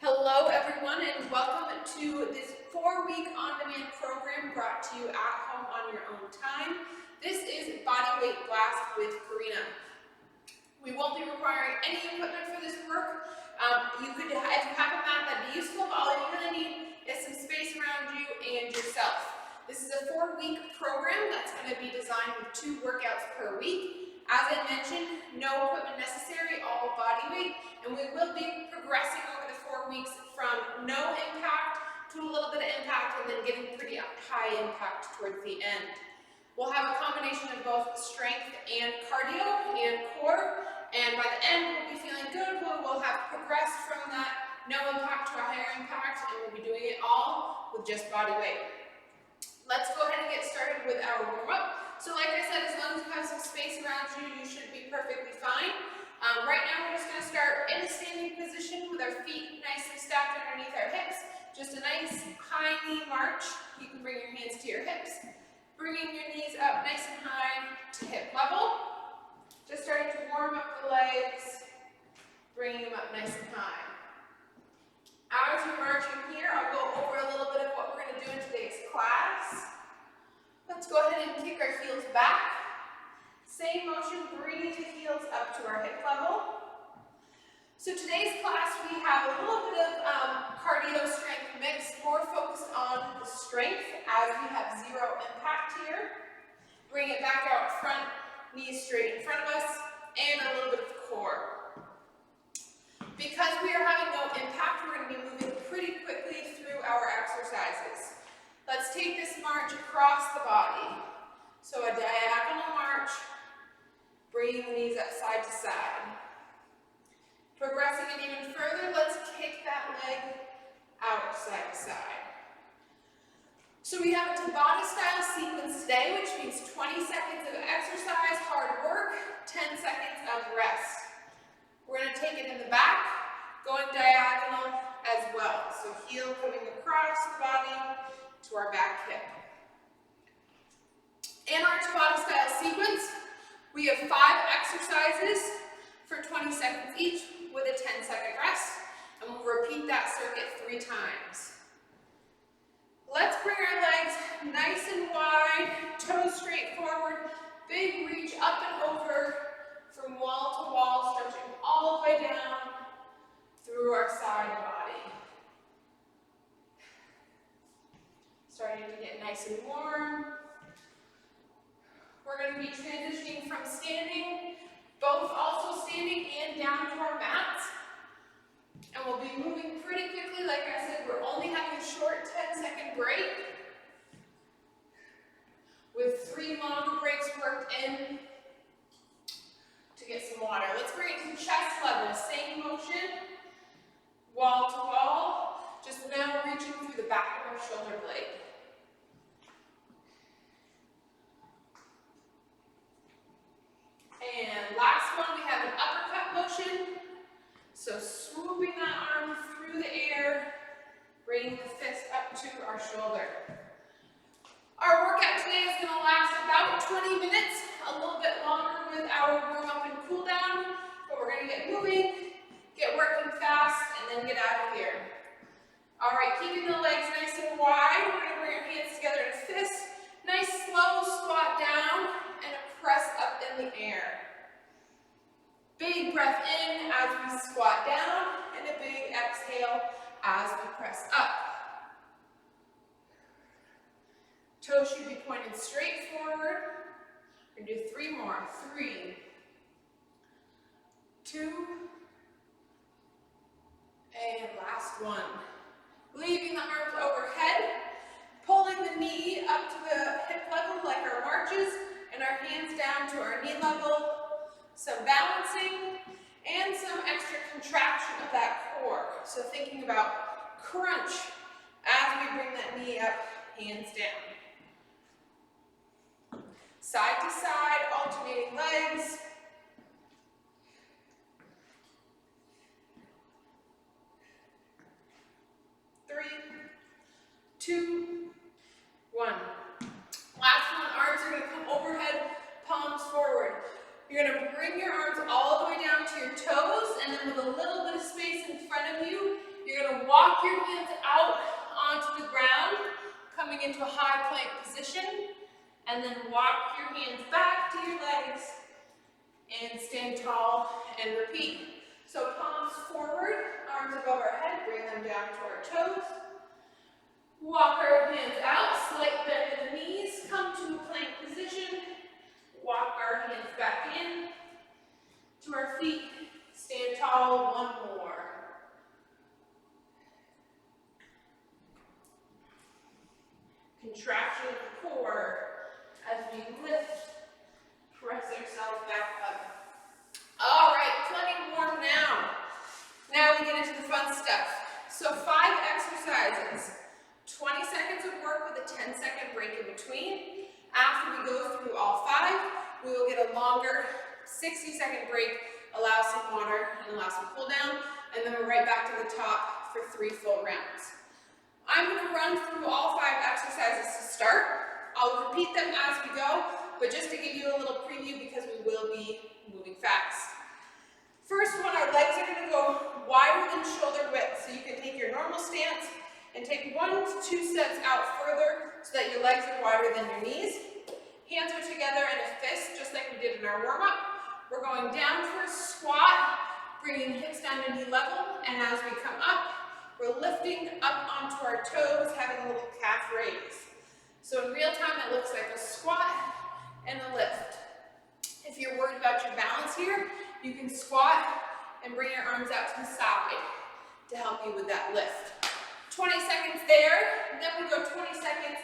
Hello everyone and welcome to this 4-week on-demand program brought to you at home on your own time. This is Bodyweight Blast with Corrina. We won't be requiring any equipment for this work. If you have a mat, that'd be useful, but all you really need is some space around you and yourself. This is a 4-week program that's going to be designed with 2 workouts per week. As I mentioned, no equipment necessary, all body weight, and we will be progressing over the 4 weeks from no impact to a little bit of impact and then getting pretty high impact towards the end. We'll have a combination of both strength and cardio and core, and by the end we'll be feeling good. We'll have progressed from that no impact to a higher impact, and we'll be doing it all with just body weight. Let's go ahead and get started with our warm-up. So like I said, as long as you have some space around you, you should be perfectly fine. Right now we're just going to start in a standing position with our feet nicely stacked underneath our hips. Just a nice high knee march. You can bring your hands to your hips. Bringing your knees up nice and high to hip level. Just starting to warm up the legs. Bringing them up nice and high. As we're marching here, I'll go over a little bit of what we're going to do in today's class. Let's go ahead and kick our heels back. Same motion, bringing the heels up to our hip level. So today's class, we have a little bit of cardio strength mix, more focused on the strength as we have 0 impact here. Bring it back out front, knees straight in front of us, and a little bit of core. Because we are having no impact, we're going to be moving pretty quickly through our exercises. Let's take this march across the body. So a diagonal march, bringing the knees up side to side. Progressing it even further, let's kick that leg out side to side. So we have a Tabata style sequence today, which means 20 seconds of exercise, hard work, 10 seconds of rest. We're going to take it in the back, going diagonal as well. So heel coming across the body to our back hip. In our Tabata style sequence, we have 5 exercises for 20 seconds each with a 10-second rest, and we'll repeat that circuit 3 times. Let's bring our legs nice and wide, toes straight forward, big reach up and over from wall to wall, stretching all the way down through our side body. Starting to get nice and warm. We're going to be transitioning from standing, both also standing and down to our mats. And we'll be moving pretty quickly. Like I said, we're only having a short 10-second break with 3 long breaks worked in to get some water. Let's bring it to chest level. Same motion, wall to wall, just now reaching through the back of our shoulder blade. And last one, we have an uppercut motion. So swooping that arm through the air, bringing the fist up to our shoulder. Our workout today is going to last about 20 minutes, a little bit longer with our warm-up and cool-down, but we're going to get moving, get working fast, and then get out of here. All right, keeping the legs nice and wide, we're going to bring our hands together in a fist. Nice slow squat down and a press up in the air. Big breath in as we squat down and a big exhale as we press up. Toes should be pointed straight forward. We're going to do 3 more. 3, 2, and last one. Leaving the arms overhead, pulling the knee up to the hip level like our marches, and our hands down to our knee level. Some balancing and some extra contraction of that core. So thinking about crunch as we bring that knee up, hands down. Side to side, alternating legs. Three, 2, 1. Last one, arms are going to come overhead, palms forward. You're going to bring your arms all the way down to your toes, and then with a little bit of space in front of you, you're going to position, and then walk your hands back to your legs and stand tall and repeat. So palms forward, arms above our head, bring them down to our toes. Walk our hands out, slight bend in the knees, come to a plank position. Walk our hands back in to our feet, stand tall, one more. Contraction of the core as we lift, press ourselves back up. All right, plenty warm now. Now we get into the fun stuff. So 5 exercises, 20 seconds of work with a 10-second break in between. After we go through all 5, we will get a longer 60-second break, allow some water and allow some cool down, and then we're right back to the top for 3 full rounds. I'm going to run through all 5 exercises to start. I'll repeat them as we go, but just to give you a little preview because we will be moving fast. First one, our legs are going to go wider than shoulder width, so you can take your normal stance and take 1 to 2 steps out further so that your legs are wider than your knees. Hands are together in a fist, just like we did in our warm-up. We're going down for a squat, bringing hips down to knee level, and as we come up, we're lifting up onto our toes, having a little calf raise. So in real time, it looks like a squat and a lift. If you're worried about your balance here, you can squat and bring your arms out to the side to help you with that lift. 20 seconds there, then we go 20 seconds.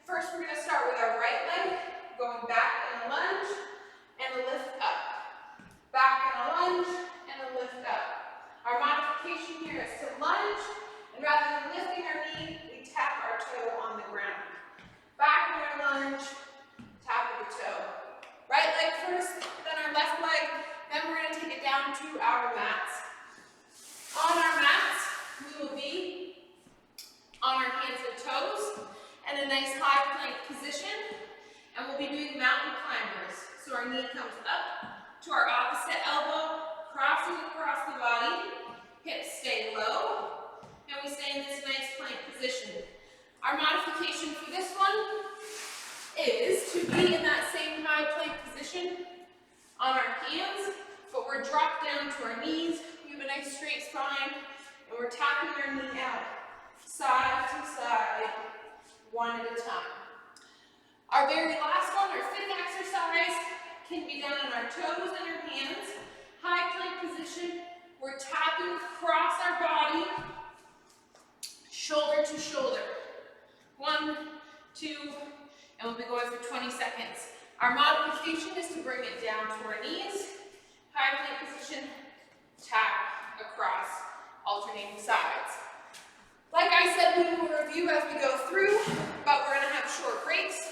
First, we're going to start with our right leg, going back in a lunge and a lift up. Back in a lunge and a lift up. Our modification here is to lunge, and rather than lifting our knee, we tap our toe on the ground. Back in our lunge, tap of the toe. Right leg first, then our left leg, then we're going to take it down to our mats. On our mats, we will be on our hands and toes, and a nice high plank position, and we'll be doing mountain climbers. So our knee comes up to our opposite elbow, crossing across the body, hips stay low, and we stay in this nice plank position. Our modification for this one is to be in that same high plank position on our hands, but we're dropped down to our knees. We have a nice straight spine, and we're tapping our knee out, side to side, one at a time. Our very last one, our 5th exercise, can be down on our toes and our hands. High plank position, we're tapping across our body, shoulder to shoulder. 1, 2, and we'll be going for 20 seconds. Our modification is to bring it down to our knees. High plank position, tap across, alternating sides. Like I said, we will review as we go through, but we're going to have short breaks,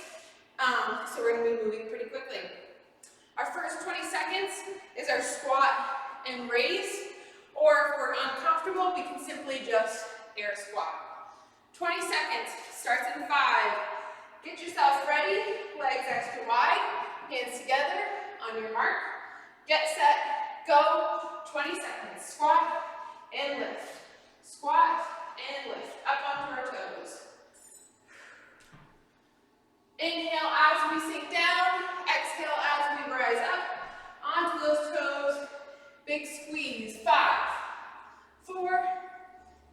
so we're going to be moving pretty quickly. Our first 20 seconds is our squat and raise, or if we're uncomfortable, we can simply just air squat. 20 seconds, starts in 5. Get yourself ready, legs extra wide, hands together, on your mark. Get set, go, 20 seconds. Squat and lift, squat and lift, up onto our toes. Inhale as we sink down, exhale as we rise up, onto those toes, big squeeze. 5, 4,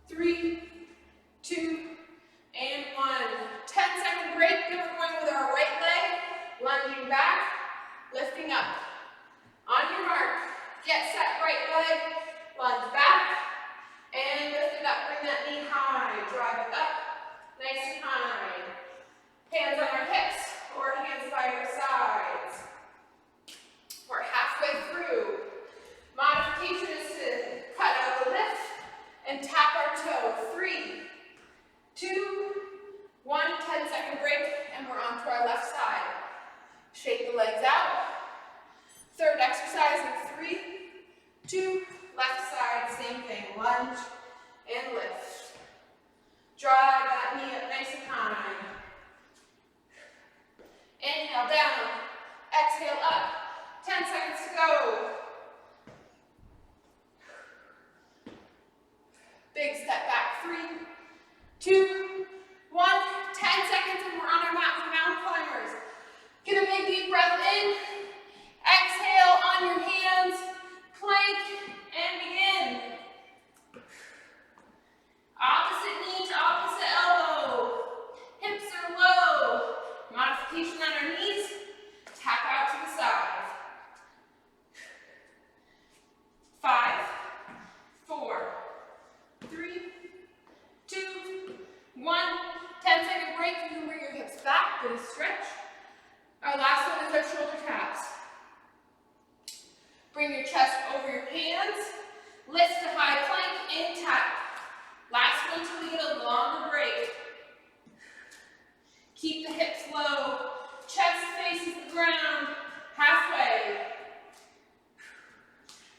3, 2, and 1. 10-second break, then we're going with our right leg, lunging back, lifting up. On your mark, get set, right leg, lunge back, and lift it up. Bring that knee high, drive it up, nice and high. Hands on our hips, or hands by our sides. We're halfway through. Modification is to cut out the lift and tap our toe. 3, 2, 1, 10-second break, and we're on to our left side. Shake the legs out. Third exercise in 3, 2, left side, same thing. Lunge and lift. Drive that knee up nice and high. Inhale down, exhale up. 10 seconds to go. Big step back. 3, 2, 1. 10 seconds and we're on our mat for mountain get a stretch. Our last one is our shoulder taps. Bring your chest over your hands. Lift to high plank and tap. Last one till we get a longer break. Keep the hips low. Chest faces the ground. Halfway.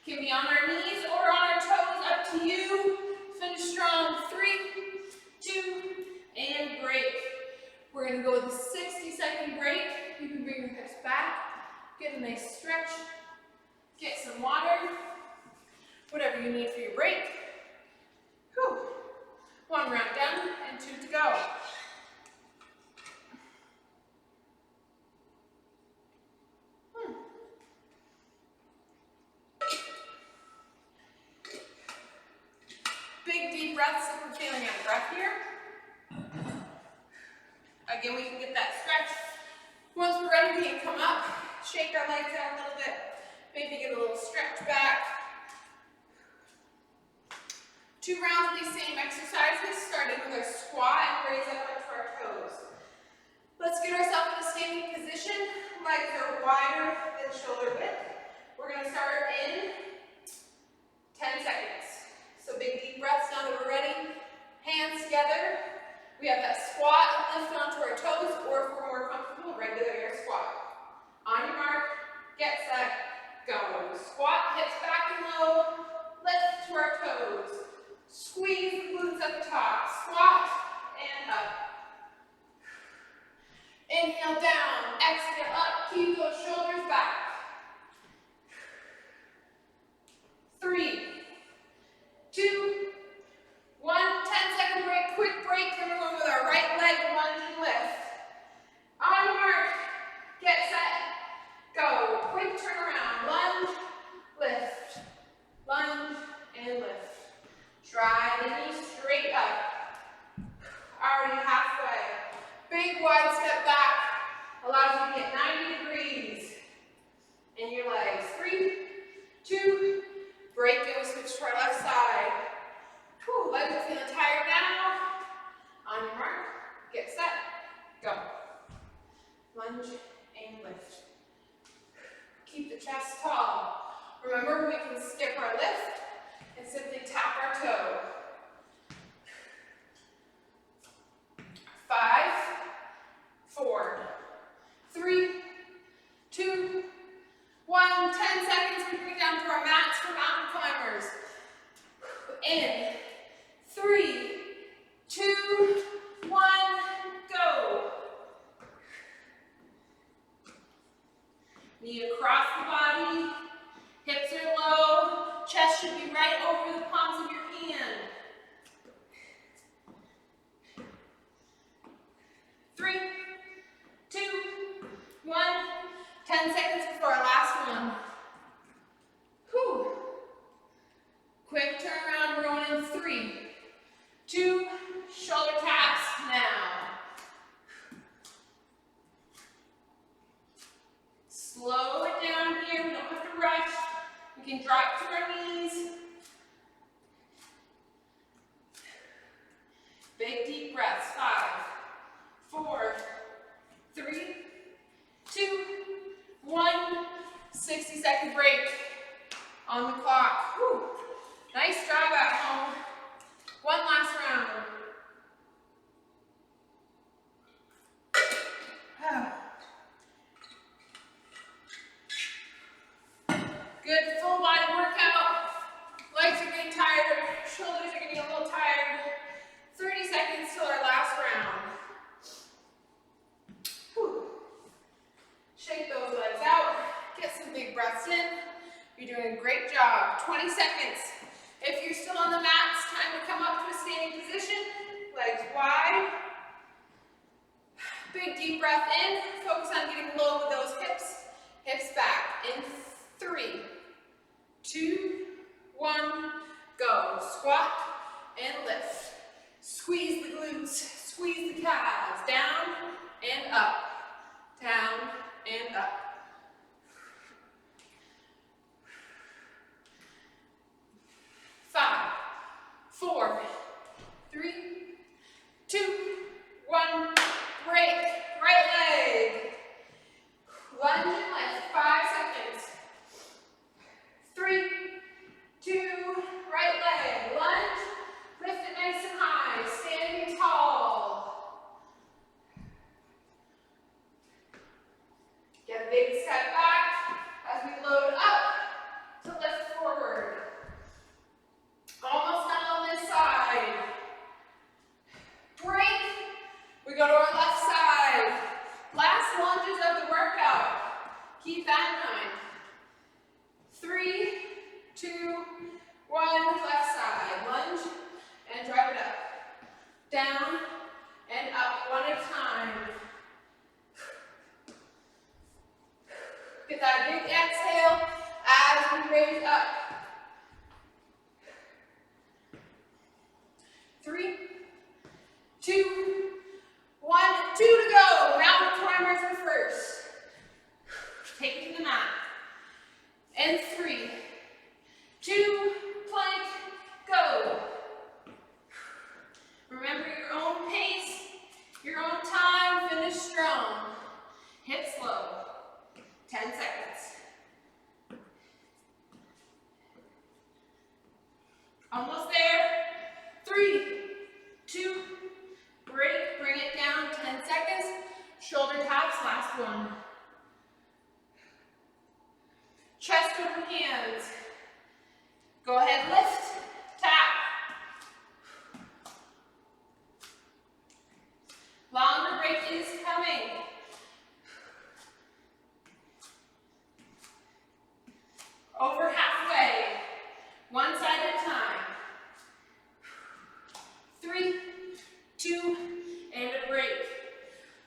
Can be on our knees or on our toes, up to you. Finish strong. 3, 2, and break. We're going to go with a 60-second break. You can bring your hips back. Get a nice stretch. Get some water. Whatever you need for your break. Whew. 1 round done and 2 to go. Big deep breaths if we're feeling out of breath here. Again, we can get that stretch. Once we're ready, we can come up, shake our legs out a little bit, maybe get a little stretch back. 2 rounds of these same exercises, starting with our squat and raise up onto our toes. Let's get ourselves in a standing position. Legs are wider than shoulder width. We're going to start in 10 seconds. So big deep breaths now that we're ready. Hands together. We have that squat, lift onto our toes, or if we're more comfortable, regular air squat. On your mark, get set, go. Squat, hips back and low, lift to our toes. Squeeze the glutes at the top, squat and up. Inhale down, exhale up, keep those shoulders back. 3, 2, 1, 10-second break, quick break. Then we're going with our right leg, lunge and lift. On your mark, get set, go. Quick turnaround, lunge, lift, lunge and lift. Drive the knees straight up. Already halfway. Big wide step back. Allows you to get 90 degrees in your legs. 3, 2, break it. We switch to our left side. Whew, legs are feeling tired now. On your mark, get set, go. Lunge and lift. Keep the chest tall. Remember, we can skip our lift and simply tap our toe. 5, 4, 3, 2, 1. 10 seconds. We bring it down to our mats for mountain climbers. In 3, 2, 1, go. Knee across the body. Hips are low. Chest should be right over the palms of your hand. 3, 2, 1. 10 seconds before our last one. Whew. Quick turnaround. We're going in 3, 2, shoulder taps now. Slow it down here. We don't have to rush. We can drop to our knees. Big deep breaths. 5, 4, 3, 2, 1. 60-second break on the clock. Whew. Nice job at home. 1 last round. Good full body workout. Legs are getting tired, shoulders are getting a little tired. 30 seconds till our last round. Whew. Shake those legs out. Get some big breaths in. You're doing a great job. 20 seconds. If you're still on the mat, it's time to come up to a standing position. Legs wide. Big deep breath in. Focus on getting low with those hips. Hips back. In 3, 2, 1, go. Squat and lift. Squeeze the glutes. Squeeze the calves. Down and up. Down and up. 5, 4, 3, 2, 1. Break. Right leg. 3, 2, 1, 2 to go. Mountain climbers are first. Take it to the mat. And 3, 2, plank, go. Remember your own pace, your own time, finish strong. Hit slow. 10 seconds. Almost there. 3, 2, break, bring it down, 10 seconds. Shoulder taps, last one. Chest over hands. Go ahead, lift, tap. Longer break is coming. Over halfway. One side at a time. 3, 2, and a break.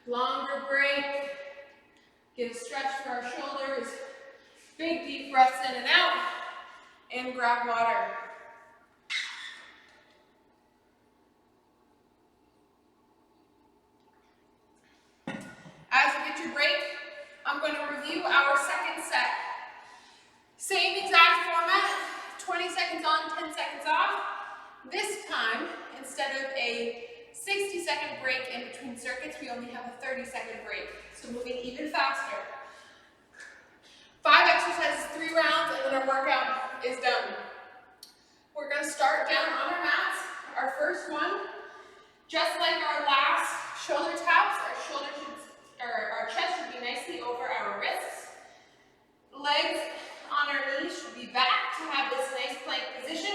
Longer break. Get a stretch for our shoulders. Big deep breaths in and out. And grab water. As you get your break, I'm going to review our second set. Same exact format, 20 seconds on, 10 seconds off. This time, instead of a 60-second break in between circuits, we only have a 30-second break. So moving even faster. 5 exercises, 3 rounds, and then our workout is done. We're going to start down on our mats. Our first one, just like our last shoulder taps, our chest should be nicely over our wrists. Legs on our knees should be back to have this nice plank position.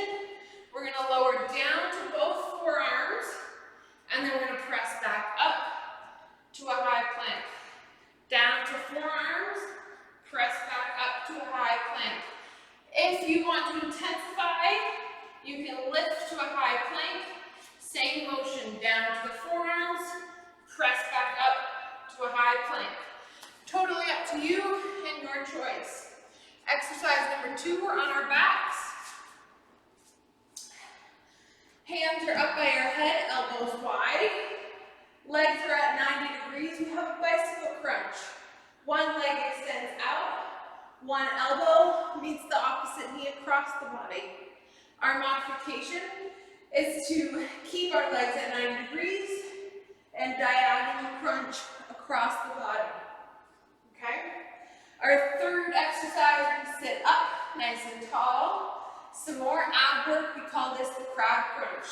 We're going to lower down to both forearms, and then we're going to press back up to a high plank. Down to forearms, press back up to a high plank. If you want to intensify, you can lift to a high plank. Same motion, down to the forearms, press back up to a high plank. Totally up to you and your choice. Exercise number 2, we're on our backs. Hands are up by your head, elbows wide. Legs are at 90 degrees. We have a bicycle crunch. One leg extends out. One elbow meets the opposite knee across the body. Our modification is to keep our legs at 90 degrees and diagonal crunch across the body. Okay? Our third exercise, we sit up nice and tall. Some more ab work, we call this the crab crunch.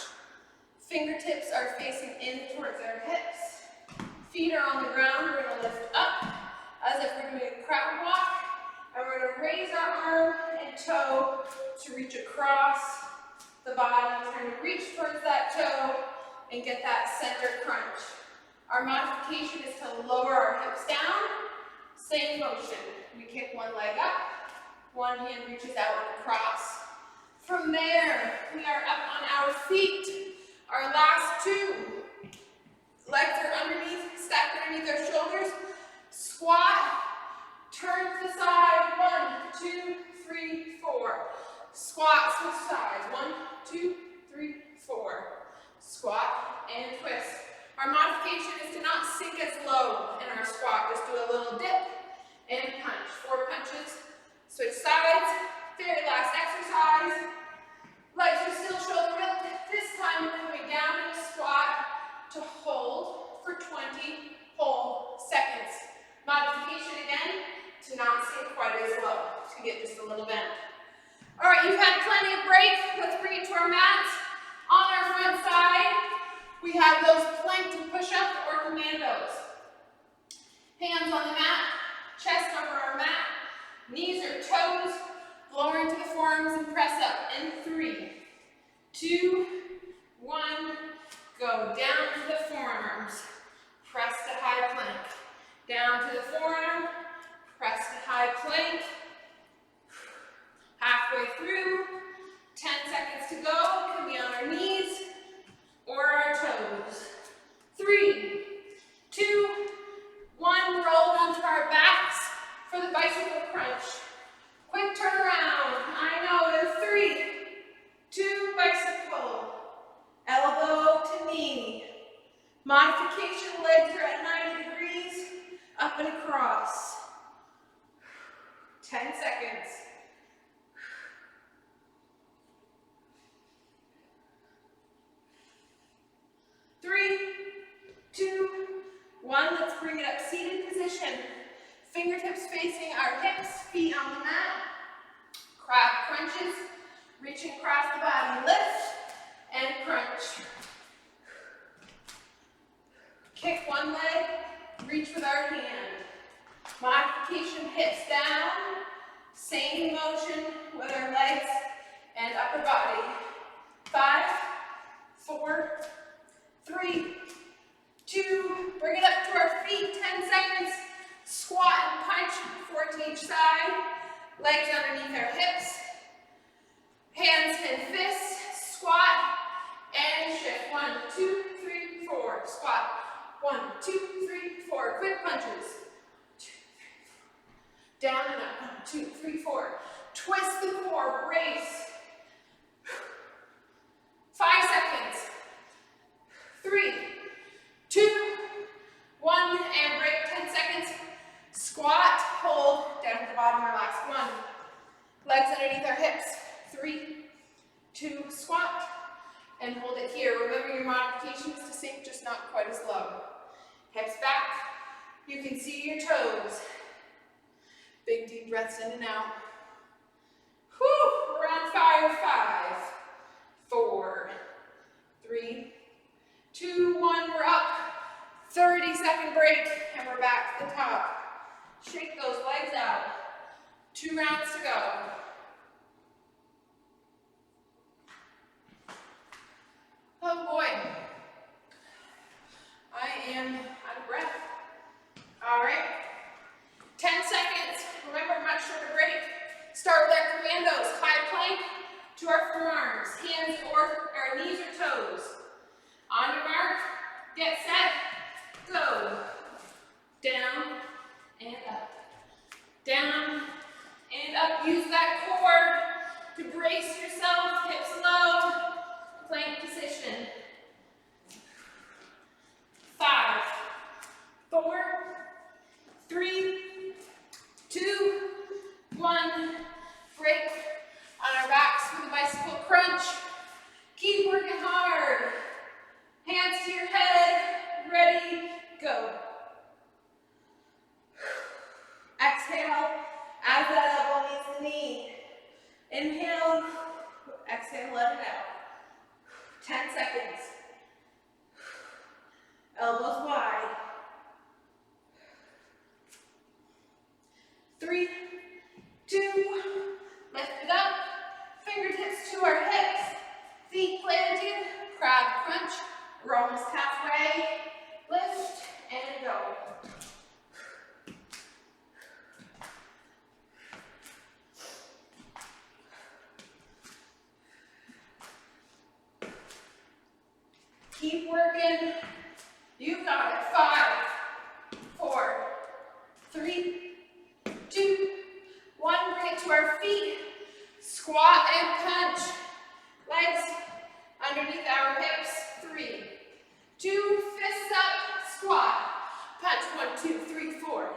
Fingertips are facing in towards our hips. Feet are on the ground, we're going to lift up as if we're doing a crab walk. And we're going to raise our arm and toe to reach across the body. Trying to reach towards that toe and get that center crunch. Our modification is to lower our hips down. Same motion. We kick one leg up, one hand reaches out and across. From there, we are up on our feet. Our last 2. Legs are underneath, stacked underneath our shoulders. Squat, turn to the side. 1, 2, 3, 4. Squat, switch sides. 1, 2, 3, 4. Squat and twist. Our modification is to not sink as low in our squat. Just do a little dip and punch. 4 punches. Switch sides. Very last exercise. Legs are still shoulder width. This time we're coming down in a squat to hold for 20 whole seconds. Modification again to not sink quite as low. To get just a little bend. Alright, you've had plenty of break. Let's bring it to our mats. On our front side, we have those plank to push-ups or commandos. Hands on the mat, chest over our mat, knees or toes, lower into the forearms and press up. In 3, 2, 1, go down to the forearms, press to high plank. Down to the forearm, press to high plank. Halfway through, 10 seconds to go. It can be on our knees or our toes. 3, 2, 1, roll onto our backs for the bicycle crunch. Quick turnaround. I know, in 3, 2, bicycle. Elbow Modification, legs are at 90 degrees, up and across. 10 seconds. 3, 2, 1. Let's bring it up. Seated position. Fingertips facing our hips, feet on the mat. Crab crunches. Reaching across the body. Lift and crunch. Kick one leg. Reach with our hand. Modification, hips down. Same motion with our legs and upper body. 5, 4, 3, 2, bring it up to our feet, 10 seconds. Squat and punch, 4 to each side. Legs underneath our hips. Hands and fists, squat and shift. 1, 2, 3, 4, squat. 1, 2, 3, 4, quick punches. 2, 3, 4. Down and up, 1, 2, 3, 4. Twist the core, brace. 5 seconds. 3, 2, 1, and break, 10 seconds. Squat, hold, down at the bottom, relax. 1, legs underneath our hips. 3, 2, squat, and hold it here. Remember your modification is to sink, just not quite as low. Hips back, you can see your toes. Big deep breaths in and out. Whew, we're on fire. 5, 4, 3, 2, 1, we're up. 30-second break, and we're back to the top. Shake those legs out. 2 rounds to go. Oh boy. I am out of breath. All right. 10 seconds. Remember, much shorter break. Start with our commandos. High plank to our forearms. Hands or our knees or toes. On your mark, get set, go. Down and up. Down and up. Use that core to brace yourself. Hips low. Plank position. 5, 4, 3, 2, 1. Break on our backs for the bicycle crunch. Keep working hard. Hands to your head. Ready, go. Exhale as that elbow meets the knee. Inhale. Exhale, let it out. 10 seconds. Elbows wide. 3, 2, lift it up. Fingertips to our hips. Feet planted. Crab crunch. We're almost halfway. Lift and go. Keep working. You got it. 5, 4, 3, 2, 1. Bring it to our feet. Squat and punch. Legs underneath our hips. 3, 2, fists up. Squat. Punch. 1, 2, 3, 4.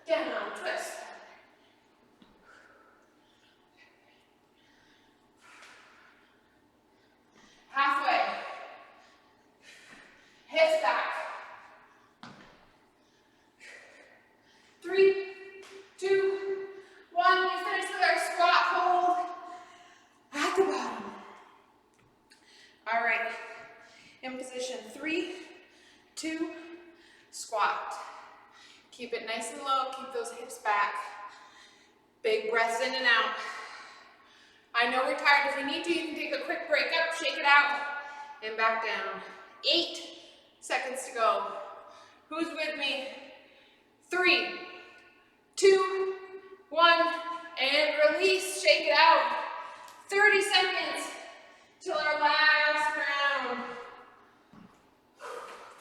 Down, twist. Halfway. Hips back. 3, 2, 1. We finish with our squat hold at the bottom. All right. In position 3, 2, squat. Keep it nice and low. Keep those hips back. Big breaths in and out. I know we're tired. If you need to, you can take a quick break up, shake it out, and back down. 8 seconds to go. Who's with me? 3, 2, 1, and release. Shake it out. 30 seconds till our last round.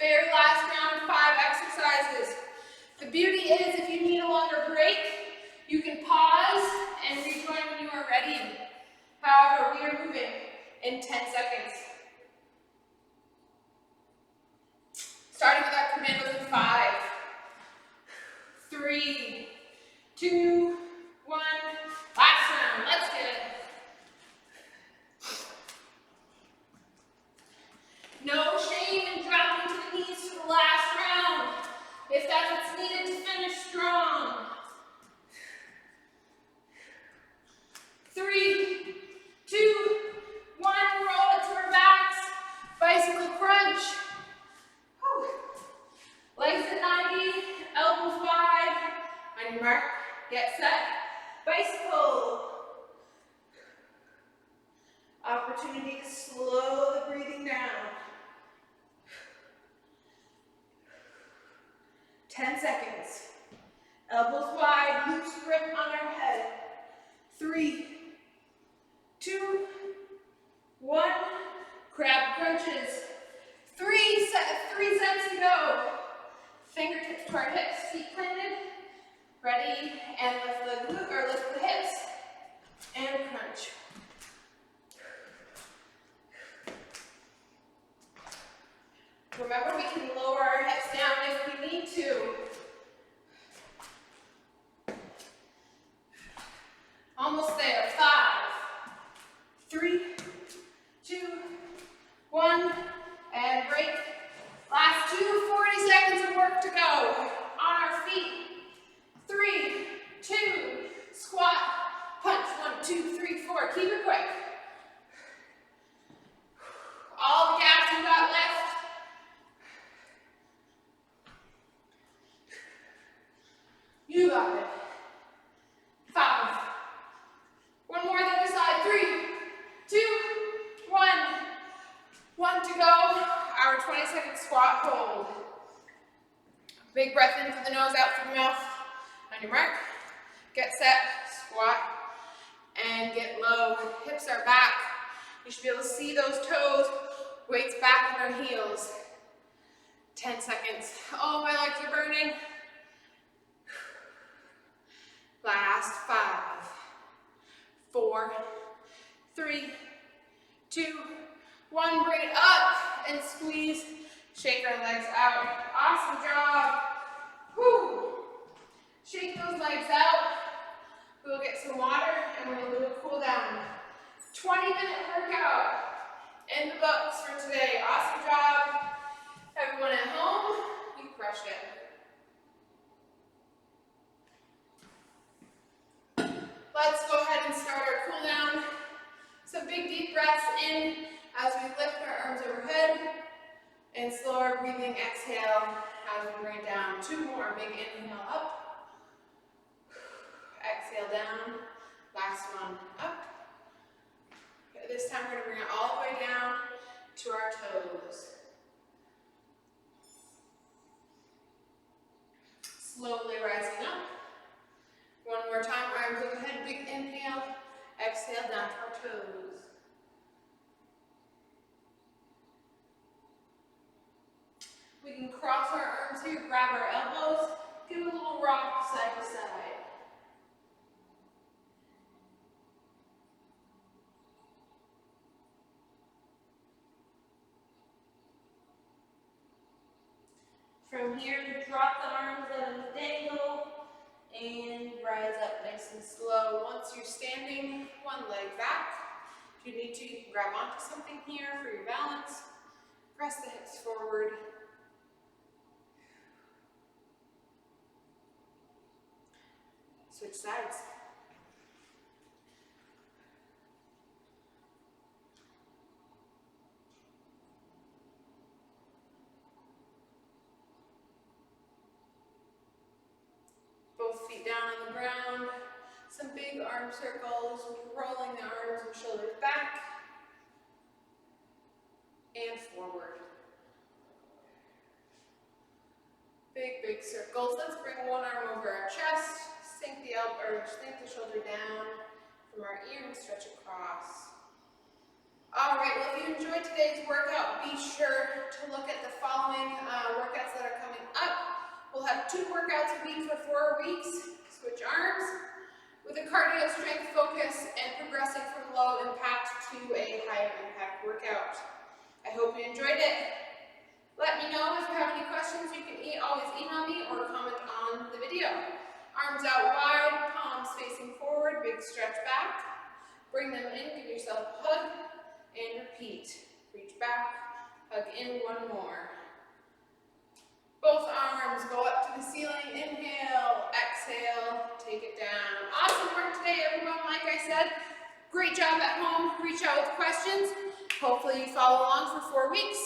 Very last round, 5 exercises. The beauty is if you need a longer break, you can pause and rejoin when you are ready. However, we are moving in 10 seconds. Start No shame in dropping to the knees for the last round, if that's what's needed to finish strong. 3, 2, 1, roll it to our backs. Bicycle crunch. Whew. Legs at 90, elbows wide. On your mark, get set. Bicycle. Opportunity to slow the breathing down. 10 seconds. Elbows wide, loose grip on our head. 3, 2, 1. Crab crunches. 3 sets to go. Fingertips to our hips, feet planted. Ready, and lift the glute, or lift the hips, and crunch. Remember, we can lower our hips down if we need to. Almost there. 5, 3, 2, 1, and break. Last 40 seconds of work to go. On our feet. 3, 2, squat, punch. 1, 2, 3, 4. Keep it quick. All the gas you got left. You got it. 5. One more on the other side. 3, 2, 1. 1 to go. Our 20-second squat hold. Big breath in through the nose, out through the mouth. On your mark, get set, squat, and get low. Hips are back. You should be able to see those toes. Weights back on our heels. 10 seconds. Oh, my legs are burning. Last 5, 4, 3, 2, 1. Bring it up and squeeze. Shake our legs out. Awesome job. Whew. Shake those legs out. We'll get some water and we're going to do a cool down. 20-minute workout in the books for today. Awesome job. Everyone at home, you crushed it. Let's go ahead and start our cool down. Some big deep breaths in as we lift our arms overhead, and slower breathing exhale as we bring it down. 2 more. Big inhale up. Exhale down. Last one up. Okay, this time we're going to bring it all the way down to our toes. Slowly rising up. One more time, arms overhead, big inhale, exhale down to our toes. We can cross our arms here, grab our elbows, give a little rock side to side. From here, drop the arms at an angle and rise up nice and slow. Once you're standing, one leg back. If you need to, you can grab onto something here for your balance. Press the hips forward. Switch sides. Both feet down on the ground. Some big arm circles, rolling the arms and shoulders back and forward. Big circles. Let's bring one arm over our chest. Sink the elbow, or sink the shoulder down from our ear and stretch across. All right, well, if you enjoyed today's workout, be sure to look at the following workouts that are coming up. We'll have 2 workouts a week for 4 weeks. Switch arms with a cardio strength focus and progressing from low impact to a higher impact workout. I hope you enjoyed it. Let me know if you have any questions. You can always email me or comment on the video. Arms out wide, palms facing forward, big stretch back. Bring them in, give yourself a hug, and repeat. Reach back, Hug in one more. Both arms go up to the ceiling. Inhale, exhale, take it down. Awesome work today, everyone. Like I said, great job at home. Reach out with questions. Hopefully you follow along for 4 weeks.